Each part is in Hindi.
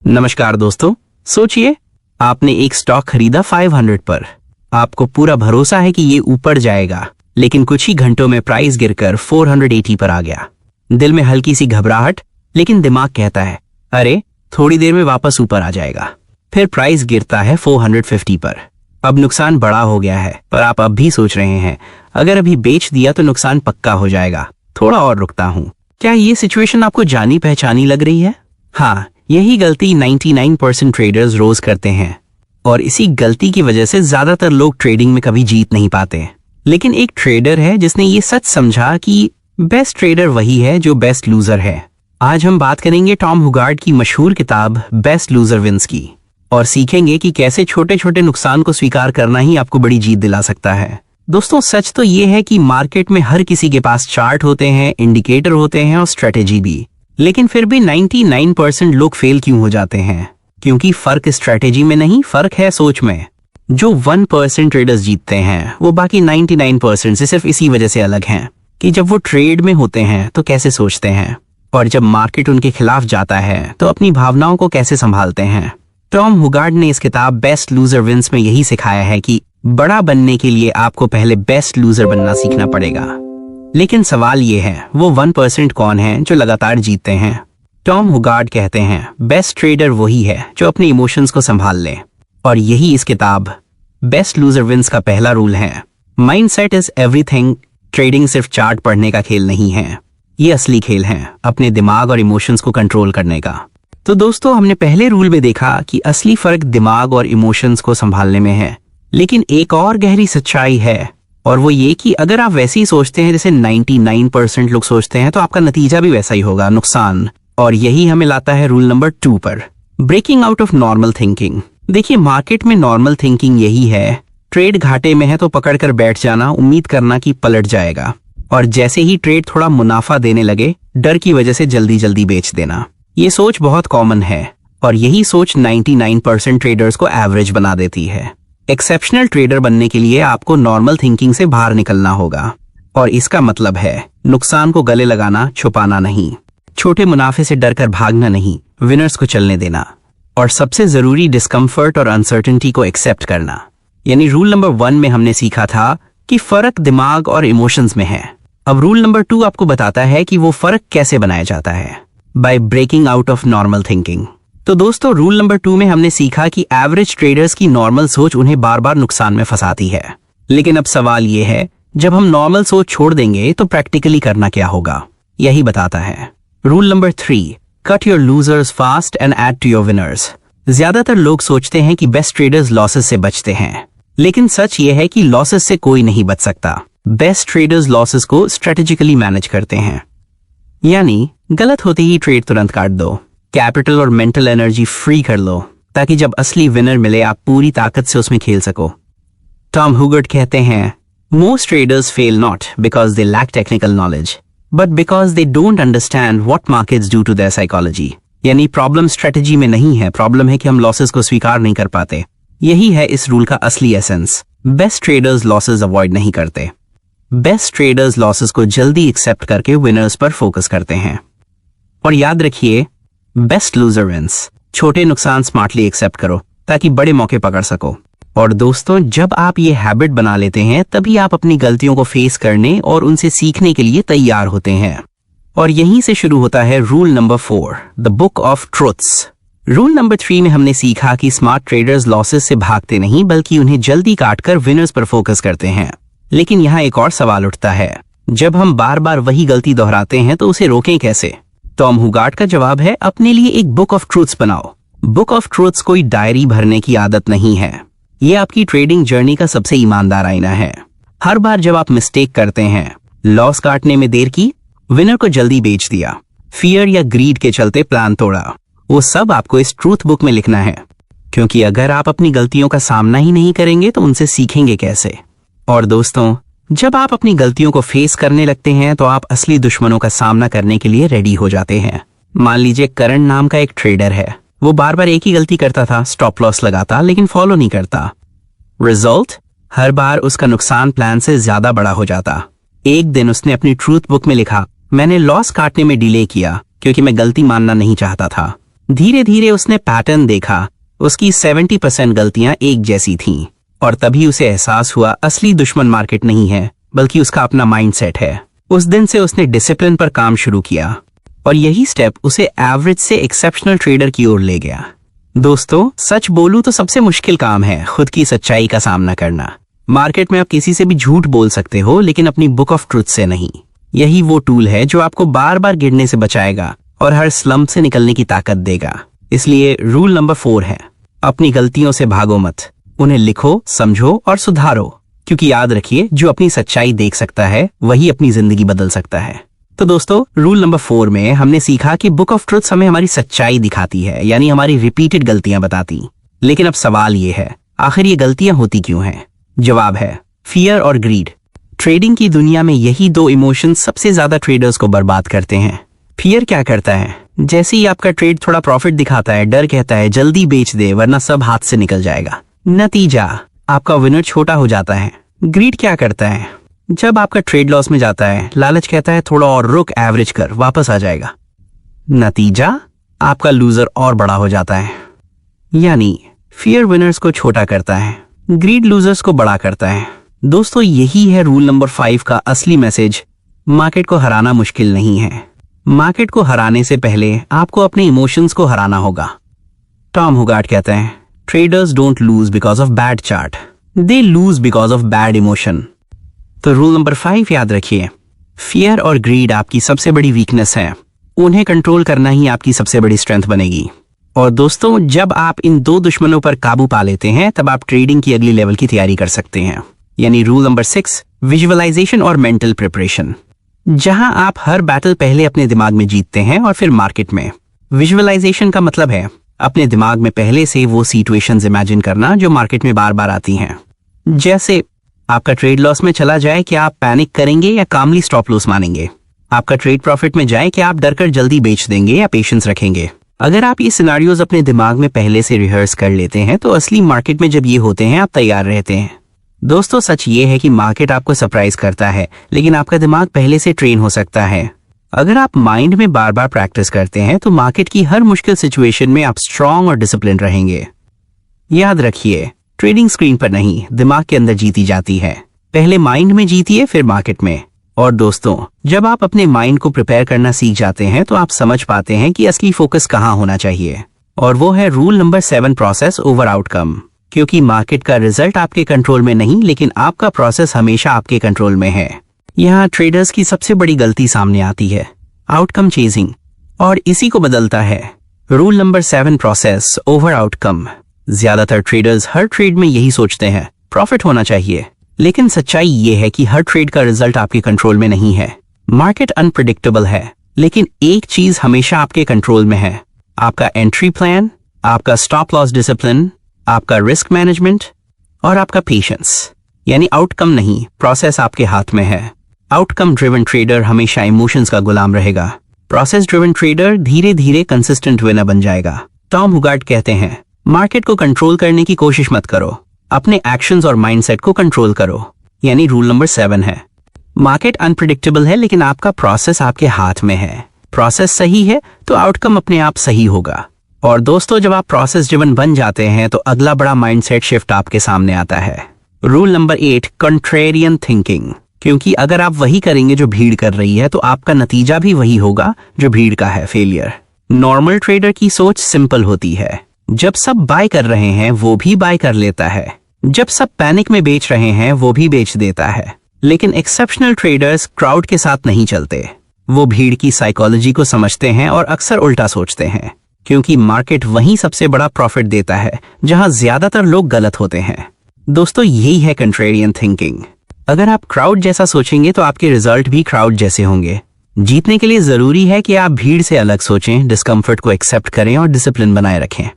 नमस्कार दोस्तों, सोचिए आपने एक स्टॉक खरीदा 500 पर। आपको पूरा भरोसा है कि ये ऊपर जाएगा, लेकिन कुछ ही घंटों में प्राइस गिरकर 480 पर आ गया। दिल में हल्की सी घबराहट, लेकिन दिमाग कहता है अरे थोड़ी देर में वापस ऊपर आ जाएगा। फिर प्राइस गिरता है 450 पर। अब नुकसान बड़ा हो गया है, पर आप अब भी सोच रहे हैं अगर अभी बेच दिया तो नुकसान पक्का हो जाएगा, थोड़ा और रुकता हूँ। क्या ये सिचुएशन आपको जानी पहचानी लग रही है? हाँ, यही गलती 99% ट्रेडर्स रोज करते हैं, और इसी गलती की वजह से ज्यादातर लोग ट्रेडिंग में कभी जीत नहीं पाते। लेकिन एक ट्रेडर है जिसने ये सच समझा कि बेस्ट ट्रेडर वही है जो बेस्ट लूजर है। आज हम बात करेंगे टॉम हुगार्ड की मशहूर किताब बेस्ट लूजर विंस की, और सीखेंगे कि कैसे छोटे छोटे नुकसान को स्वीकार करना ही आपको बड़ी जीत दिला सकता है। दोस्तों, सच तो ये है कि मार्केट में हर किसी के पास चार्ट होते हैं, इंडिकेटर होते हैं और स्ट्रेटेजी भी, लेकिन फिर भी 99% लोग फेल क्यों हो जाते हैं? क्योंकि फर्क स्ट्रेटेजी में नहीं, फर्क है सोच में। जो 1% ट्रेडर्स जीतते हैं वो बाकी 99% से सिर्फ इसी वजह से अलग हैं कि जब वो ट्रेड में होते हैं तो कैसे सोचते हैं, और जब मार्केट उनके खिलाफ जाता है तो अपनी भावनाओं को कैसे संभालते हैं। टॉम हुगार्ड ने इस किताब बेस्ट लूजर विंस में यही सिखाया है कि बड़ा बनने के लिए आपको पहले बेस्ट लूजर बनना सीखना पड़ेगा। लेकिन सवाल ये है, वो 1% कौन है जो लगातार जीतते हैं? टॉम हुगार्ड कहते हैं बेस्ट ट्रेडर वही है जो अपने इमोशंस को संभाल ले, और यही इस किताब बेस्ट लूजर विंस का पहला रूल है। Mindset is everything. ट्रेडिंग सिर्फ चार्ट पढ़ने का खेल नहीं है, ये असली खेल है अपने दिमाग और इमोशंस को कंट्रोल करने का। तो दोस्तों, हमने पहले रूल में देखा कि असली फर्क दिमाग और इमोशंस को संभालने में है, लेकिन एक और गहरी सच्चाई है, और वो ये कि अगर आप वैसे ही सोचते हैं जैसे 99% लोग सोचते हैं तो आपका नतीजा भी वैसा ही होगा, नुकसान। और यही हमें लाता है रूल नंबर 2 पर, breaking out of normal thinking. देखिए, मार्केट में नॉर्मल थिंकिंग यही है, ट्रेड घाटे में है तो पकड़कर बैठ जाना, उम्मीद करना कि पलट जाएगा, और जैसे ही ट्रेड थोड़ा मुनाफा देने लगे डर की वजह से जल्दी जल्दी बेच देना। ये सोच बहुत कॉमन है, और यही सोच 99% ट्रेडर्स को एवरेज बना देती है। एक्सेप्शनल ट्रेडर बनने के लिए आपको नॉर्मल थिंकिंग से बाहर निकलना होगा, और इसका मतलब है नुकसान को गले लगाना, छुपाना नहीं, छोटे मुनाफे से डरकर भागना नहीं, विनर्स को चलने देना, और सबसे जरूरी डिस्कम्फर्ट और अनसर्टेनिटी को एक्सेप्ट करना। यानी रूल नंबर 1 में हमने सीखा था कि फर्क दिमाग और इमोशंस में है। अब रूल नंबर 2 आपको बताता है कि वो फर्क कैसे बनाया जाता है, by breaking out of normal thinking. तो दोस्तों, रूल नंबर 2 में हमने सीखा कि एवरेज ट्रेडर्स की नॉर्मल सोच उन्हें बार बार नुकसान में फंसाती है। लेकिन अब सवाल ये है, जब हम नॉर्मल सोच छोड़ देंगे तो प्रैक्टिकली करना क्या होगा? यही बताता है rule number 3, cut your losers fast and add to your winners. ज्यादातर लोग सोचते हैं कि बेस्ट ट्रेडर्स लॉसेस से बचते हैं, लेकिन सच ये है कि लॉसेस से कोई नहीं बच सकता। बेस्ट ट्रेडर्स लॉसेस को स्ट्रेटेजिकली मैनेज करते हैं, यानी गलत होते ही ट्रेड तुरंत काट दो, कैपिटल और मेंटल एनर्जी फ्री कर लो, ताकि जब असली विनर मिले आप पूरी ताकत से उसमें खेल सको। टॉम हुगार्ड कहते हैं most traders fail not because they lack technical knowledge, but because they don't understand what markets do to their psychology. यानी प्रॉब्लम स्ट्रेटेजी में नहीं है, प्रॉब्लम है कि हम लॉसेस को स्वीकार नहीं कर पाते। यही है इस रूल का असली essence. Best traders losses avoid नहीं करते, बेस्ट ट्रेडर्स लॉसेस को जल्दी एक्सेप्ट करके विनर्स पर फोकस करते हैं। और याद रखिए, बेस्ट लूजर विंस। छोटे नुकसान स्मार्टली एक्सेप्ट करो ताकि बड़े मौके पकड़ सको। और दोस्तों, जब आप ये हैबिट बना लेते हैं तभी आप अपनी गलतियों को फेस करने और उनसे सीखने के लिए तैयार होते हैं। और यहीं से शुरू होता है rule number 4, the book of truths. Rule number 3 में हमने सीखा कि स्मार्ट ट्रेडर्स लॉसेस से भागते नहीं, बल्कि उन्हें जल्दी काटकर विनर्स पर फोकस करते हैं। लेकिन यहाँ एक और सवाल उठता है, जब हम बार बार वही गलती दोहराते हैं तो उसे रोकें कैसे? टॉम हुगार्ड का जवाब है, अपने लिए एक बुक ऑफ ट्रूथ्स बनाओ। बुक ऑफ ट्रूथ्स कोई डायरी भरने की आदत नहीं है, ये आपकी ट्रेडिंग जर्नी का सबसे ईमानदार आईना है। हर बार जब आप मिस्टेक करते हैं, लॉस काटने में देर की, विनर को जल्दी बेच दिया, फियर या ग्रीड के चलते प्लान तोड़ा, वो सब आपको इस ट्रूथ बुक में लिखना है। क्योंकि अगर आप अपनी गलतियों का सामना ही नहीं करेंगे तो उनसे सीखेंगे कैसे? और दोस्तों, जब आप अपनी गलतियों को फेस करने लगते हैं तो आप असली दुश्मनों का सामना करने के लिए रेडी हो जाते हैं। मान लीजिए करण नाम का एक ट्रेडर है, वो बार बार एक ही गलती करता था, स्टॉप लॉस लगाता लेकिन फॉलो नहीं करता। रिजल्ट, हर बार उसका नुकसान प्लान से ज्यादा बड़ा हो जाता। एक दिन उसने अपनी ट्रूथ बुक में लिखा, मैंने लॉस काटने में डिले किया क्योंकि मैं गलती मानना नहीं चाहता था। धीरे धीरे उसने पैटर्न देखा। उसकी 70% गलतियां एक जैसी थीं और तभी उसे एहसास हुआ असली दुश्मन मार्केट नहीं है बल्कि उसका अपना माइंडसेट है। उस दिन से उसने डिसिप्लिन पर काम शुरू किया और यही स्टेप उसे एवरेज से एक्सेप्शनल ट्रेडर की ओर ले गया। दोस्तों, सच बोलूं तो सबसे मुश्किल काम है खुद की सच्चाई का सामना करना। मार्केट में आप किसी से भी झूठ बोल सकते हो लेकिन अपनी बुक ऑफ ट्रुथ से नहीं। यही वो टूल है जो आपको बार बार गिरने से बचाएगा और हर स्लम्प से निकलने की ताकत देगा। इसलिए रूल नंबर 4 है, अपनी गलतियों से भागो मत, उन्हें लिखो, समझो और सुधारो। क्योंकि याद रखिए, जो अपनी सच्चाई देख सकता है वही अपनी जिंदगी बदल सकता है। तो दोस्तों, रूल नंबर 4 में हमने सीखा कि बुक ऑफ ट्रुथ्स हमें हमारी सच्चाई दिखाती है, यानी हमारी रिपीटेड गलतियां बताती। लेकिन अब सवाल ये है, आखिर ये गलतियां होती क्यों हैं? जवाब है फियर और ग्रीड। ट्रेडिंग की दुनिया में यही दो इमोशंस सबसे ज्यादा ट्रेडर्स को बर्बाद करते हैं। फियर क्या करता है? जैसे ही आपका ट्रेड थोड़ा प्रॉफिट दिखाता है, डर कहता है जल्दी बेच दे वरना सब हाथ से निकल जाएगा। नतीजा, आपका विनर छोटा हो जाता है। ग्रीड क्या करता है? जब आपका ट्रेड लॉस में जाता है, लालच कहता है थोड़ा और रुक, एवरेज कर, वापस आ जाएगा। नतीजा, आपका लूजर और बड़ा हो जाता है। यानी फियर विनर्स को छोटा करता है, ग्रीड लूजर्स को बड़ा करता है। दोस्तों, यही है रूल नंबर 5 का असली मैसेज। मार्केट को हराना मुश्किल नहीं है। मार्केट को हराने से पहले आपको अपने इमोशंस को हराना होगा। टॉम हुगार्ट कहते हैं, traders don't lose because of bad chart, they lose because of bad emotion. तो रूल नंबर 5 याद रखिए, फियर और ग्रीड आपकी सबसे बड़ी वीकनेस है, उन्हें कंट्रोल करना ही आपकी सबसे बड़ी स्ट्रेंथ बनेगी। और दोस्तों, जब आप इन दो दुश्मनों पर काबू पा लेते हैं तब आप ट्रेडिंग की अगली लेवल की तैयारी कर सकते हैं। यानी रूल नंबर 6, विजुअलाइजेशन और मेंटल प्रिपरेशन। जहां आप हर बैटल पहले अपने दिमाग में जीतते हैं और फिर मार्केट में। विजुअलाइजेशन का मतलब है अपने दिमाग में पहले से वो सिचुएशंस इमेजिन करना जो मार्केट में बार बार आती हैं। जैसे आपका ट्रेड लॉस में चला जाए, क्या आप पैनिक करेंगे या कामली स्टॉप लॉस मानेंगे? आपका ट्रेड प्रॉफिट में जाए, क्या आप डरकर जल्दी बेच देंगे या पेशेंस रखेंगे? अगर आप ये सिनारियोज अपने दिमाग में पहले से रिहर्स कर लेते हैं तो असली मार्केट में जब ये होते हैं आप तैयार रहते हैं। दोस्तों, सच ये है कि मार्केट आपको सरप्राइज करता है लेकिन आपका दिमाग पहले से ट्रेन हो सकता है। अगर आप माइंड में बार बार प्रैक्टिस करते हैं तो मार्केट की हर मुश्किल सिचुएशन में आप स्ट्रांग और डिसिप्लिन रहेंगे। याद रखिए, ट्रेडिंग स्क्रीन पर नहीं, दिमाग के अंदर जीती जाती है। पहले माइंड में जीतिए, फिर मार्केट में। और दोस्तों, जब आप अपने माइंड को प्रिपेयर करना सीख जाते हैं तो आप समझ पाते हैं कि असली फोकस कहाँ होना चाहिए। और वो है rule number 7, process over outcome. क्योंकि मार्केट का रिजल्ट आपके कंट्रोल में नहीं, लेकिन आपका प्रोसेस हमेशा आपके कंट्रोल में है। यहाँ ट्रेडर्स की सबसे बड़ी गलती सामने आती है, आउटकम चेजिंग, और इसी को बदलता है rule number 7, process over outcome. ज्यादातर ट्रेडर्स हर ट्रेड में यही सोचते हैं, प्रॉफिट होना चाहिए। लेकिन सच्चाई ये है कि हर ट्रेड का रिजल्ट आपके कंट्रोल में नहीं है। मार्केट अनप्रेडिक्टेबल है, लेकिन एक चीज हमेशा आपके कंट्रोल में है, आपका एंट्री प्लान, आपका स्टॉप लॉस डिसिप्लिन, आपका रिस्क मैनेजमेंट और आपका पेशेंस। यानी आउटकम नहीं, प्रोसेस आपके हाथ में है। आउटकम ड्रिवन ट्रेडर हमेशा इमोशंस का गुलाम रहेगा। प्रोसेस ड्रिवन ट्रेडर धीरे धीरे कंसिस्टेंट विनर बन जाएगा। टॉम हुगार्ट कहते हैं, मार्केट को कंट्रोल करने की कोशिश मत करो, अपने एक्शंस और माइंडसेट को कंट्रोल करो। यानी रूल नंबर 7 है, मार्केट अनप्रेडिक्टेबल है लेकिन आपका प्रोसेस आपके हाथ में है। प्रोसेस सही है तो आउटकम अपने आप सही होगा। और दोस्तों, जब आप प्रोसेस ड्रिवन बन जाते हैं तो अगला बड़ा माइंडसेट शिफ्ट आपके सामने आता है। Rule number 8, contrarian thinking. क्योंकि अगर आप वही करेंगे जो भीड़ कर रही है तो आपका नतीजा भी वही होगा जो भीड़ का है, फेलियर। नॉर्मल ट्रेडर की सोच सिंपल होती है, जब सब बाय कर रहे हैं वो भी बाय कर लेता है, जब सब पैनिक में बेच रहे हैं वो भी बेच देता है। लेकिन एक्सेप्शनल ट्रेडर्स क्राउड के साथ नहीं चलते, वो भीड़ की साइकोलॉजी को समझते हैं और अक्सर उल्टा सोचते हैं। क्योंकि मार्केट वहीं सबसे बड़ा प्रॉफिट देता है जहां ज्यादातर लोग गलत होते हैं। दोस्तों, यही है कंट्रेरियन थिंकिंग। अगर आप क्राउड जैसा सोचेंगे तो आपके रिजल्ट भी क्राउड जैसे होंगे। जीतने के लिए जरूरी है कि आप भीड़ से अलग सोचें, डिस्कम्फर्ट को एक्सेप्ट करें और डिसिप्लिन बनाए रखें।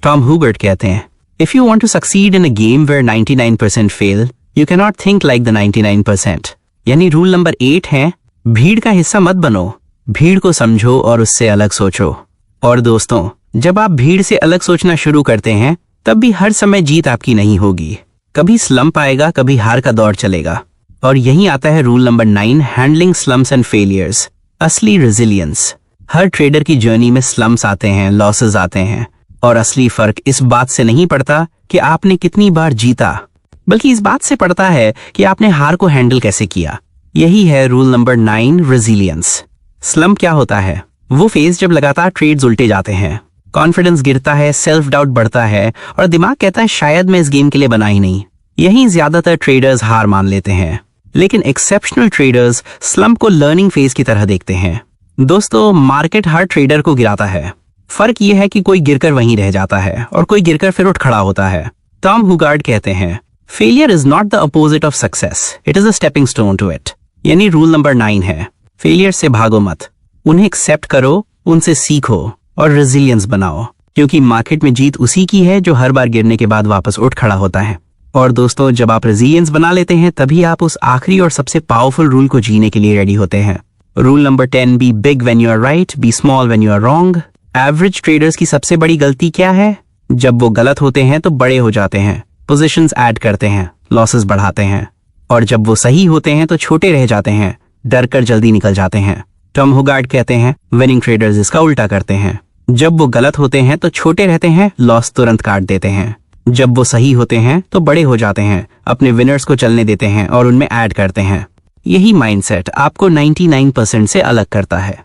टॉम हुबर्ट कहते हैं, if you want to succeed in a game where 99% fail, you can not think like the 99%। यानी रूल नंबर 8 है, भीड़ का हिस्सा मत बनो, भीड़ को समझो और उससे अलग सोचो। और दोस्तों, जब आप भीड़ से अलग सोचना शुरू करते हैं तब भी हर समय जीत आपकी नहीं होगी। कभी स्लम्प आएगा, कभी हार का दौर चलेगा। और यहीं आता है rule number 9, handling slumps and failures, असली रेजिलियंस। हर ट्रेडर की जर्नी में स्लम्स आते हैं, लॉसेस आते हैं, और असली फर्क इस बात से नहीं पड़ता कि आपने कितनी बार जीता, बल्कि इस बात से पड़ता है कि आपने हार को हैंडल कैसे किया। यही है रूल नंबर 9, रेजिलियंस। स्लम्प क्या होता है? वो फेज जब लगातार ट्रेड्स उल्टे जाते हैं, कॉन्फिडेंस गिरता है, सेल्फ डाउट बढ़ता है और दिमाग कहता है शायद मैं इस गेम के लिए बना ही नहीं। यहीं ज्यादातर ट्रेडर्स हार मान लेते हैं, लेकिन एक्सेप्शनल ट्रेडर्स स्लम्प को लर्निंग फेज की तरह देखते हैं। दोस्तों, मार्केट हर ट्रेडर को गिराता है। फर्क यह है कि कोई गिरकर वहीं रह जाता है और कोई गिरकर फिर उठ खड़ा होता है। टॉम हुगार्ड कहते हैं, failure is not the opposite of success, it is a stepping stone to it. यानी रूल नंबर 9 है, फेलियर से भागो मत, उन्हें एक्सेप्ट करो, उनसे सीखो और रेजिलियंस बनाओ, क्योंकि मार्केट में जीत उसी की है जो हर बार गिरने के बाद वापस उठ खड़ा होता है। और दोस्तों, जब आप रेजिलियंस बना लेते हैं तभी आप उस आखिरी और सबसे पावरफुल रूल को जीने के लिए रेडी होते हैं। Rule number 10, be big when you are right, be small when you are wrong. Average traders की सबसे बड़ी गलती क्या है? जब वो गलत होते हैं तो बड़े हो जाते हैं, पोजीशंस ऐड करते हैं, लॉसेस बढ़ाते हैं, और जब वो सही होते हैं तो छोटे रह जाते हैं, डर कर जल्दी निकल जाते हैं। टॉम हुगार्ड कहते हैं, विनिंग ट्रेडर्स इसका उल्टा करते हैं। जब वो गलत होते हैं तो छोटे रहते हैं, लॉस तुरंत काट देते हैं। जब वो सही होते हैं तो बड़े हो जाते हैं, अपने विनर्स को चलने देते हैं और उनमें ऐड करते हैं। यही माइंडसेट आपको 99% से अलग करता है।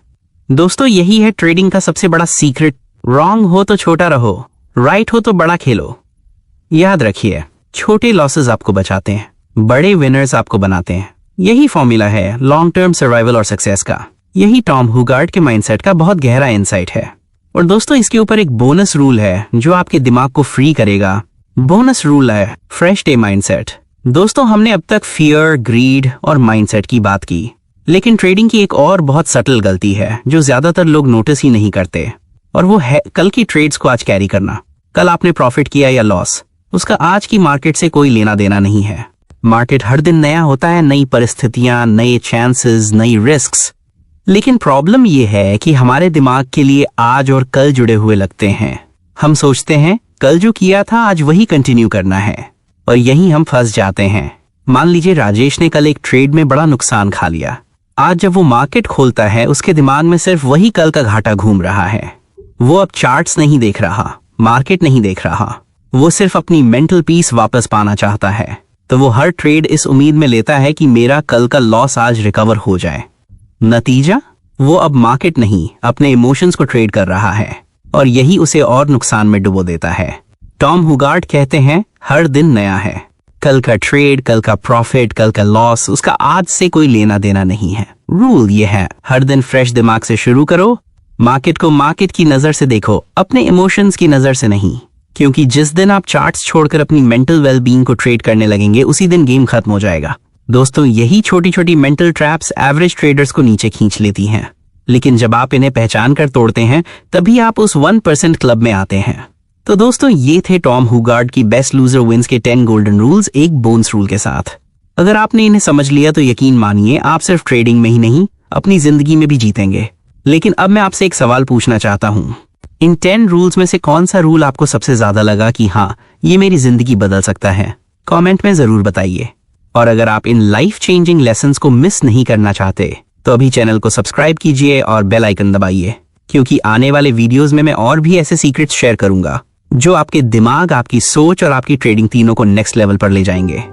दोस्तों, यही है ट्रेडिंग का सबसे बड़ा सीक्रेट। रॉन्ग हो तो छोटा रहो, राइट हो तो बड़ा खेलो। याद रखिए, छोटे लॉसेस आपको बचाते हैं, बड़े विनर्स आपको बनाते हैं। यही फॉर्मूला है लॉन्ग टर्म सर्वाइवल और सक्सेस का। यही टॉम हुगार्ड के माइंडसेट का बहुत गहरा इनसाइट है। और दोस्तों, इसके ऊपर एक बोनस रूल है जो आपके दिमाग को फ्री करेगा। बोनस रूल है फ्रेश डे माइंडसेट। दोस्तों, हमने अब तक फियर, ग्रीड और माइंडसेट की बात की, लेकिन ट्रेडिंग की एक और बहुत सटल गलती है जो ज्यादातर लोग नोटिस ही नहीं करते, और वो है कल की ट्रेड्स को आज कैरी करना। कल आपने प्रॉफिट किया या लॉस, उसका आज की मार्केट से कोई लेना देना नहीं है। मार्केट हर दिन नया होता है, नई परिस्थितियां, नए चांसेस, नई रिस्क्स। लेकिन प्रॉब्लम ये है कि हमारे दिमाग के लिए आज और कल जुड़े हुए लगते हैं। हम सोचते हैं कल जो किया था आज वही कंटिन्यू करना है, और यहीं हम फंस जाते हैं। मान लीजिए राजेश ने कल एक ट्रेड में बड़ा नुकसान खा लिया। आज जब वो मार्केट खोलता है उसके दिमाग में सिर्फ वही कल का घाटा घूम रहा है। वो अब चार्ट्स नहीं देख रहा, मार्केट नहीं देख रहा, वो सिर्फ अपनी मेंटल पीस वापस पाना चाहता है। तो वो हर ट्रेड इस उम्मीद में लेता है कि मेरा कल का लॉस आज रिकवर हो जाए। नतीजा, वो अब मार्केट नहीं, अपने इमोशंस को ट्रेड कर रहा है, और यही उसे और नुकसान में डुबो देता है। टॉम हुगार्ड कहते हैं, हर दिन नया है। कल का ट्रेड, कल का प्रॉफिट, कल का लॉस, उसका आज से कोई लेना देना नहीं है। रूल ये है, हर दिन फ्रेश दिमाग से शुरू करो। मार्केट को मार्केट की नजर से देखो, अपने इमोशंस की नजर से नहीं, क्योंकि जिस दिन आप चार्ट्स छोड़कर अपनी मेंटल वेलबींग को ट्रेड करने लगेंगे उसी दिन गेम खत्म हो जाएगा। दोस्तों, यही छोटी छोटी मेंटल ट्रैप्स एवरेज ट्रेडर्स को नीचे खींच लेती हैं, लेकिन जब आप इन्हें पहचान कर तोड़ते हैं तभी आप उस 1% क्लब में आते हैं। तो दोस्तों, ये थे टॉम हुगार्ड की बेस्ट लूजर विंस के 10 गोल्डन रूल्स, एक बोनस रूल के साथ। अगर आपने इन्हें समझ लिया तो यकीन मानिए आप सिर्फ ट्रेडिंग में ही नहीं, अपनी जिंदगी में भी जीतेंगे। लेकिन अब मैं आपसे एक सवाल पूछना चाहता हूँ, इन 10 रूल्स में से कौन सा रूल आपको सबसे ज्यादा लगा कि हाँ, ये मेरी जिंदगी बदल सकता है? कमेंट में जरूर बताइए। और अगर आप इन लाइफ चेंजिंग लेसन्स को मिस नहीं करना चाहते तो अभी चैनल को सब्सक्राइब कीजिए और बेल आइकन दबाइए, क्योंकि आने वाले वीडियोस में मैं और भी ऐसे सीक्रेट्स शेयर करूंगा जो आपके दिमाग, आपकी सोच और आपकी ट्रेडिंग तीनों को नेक्स्ट लेवल पर ले जाएंगे।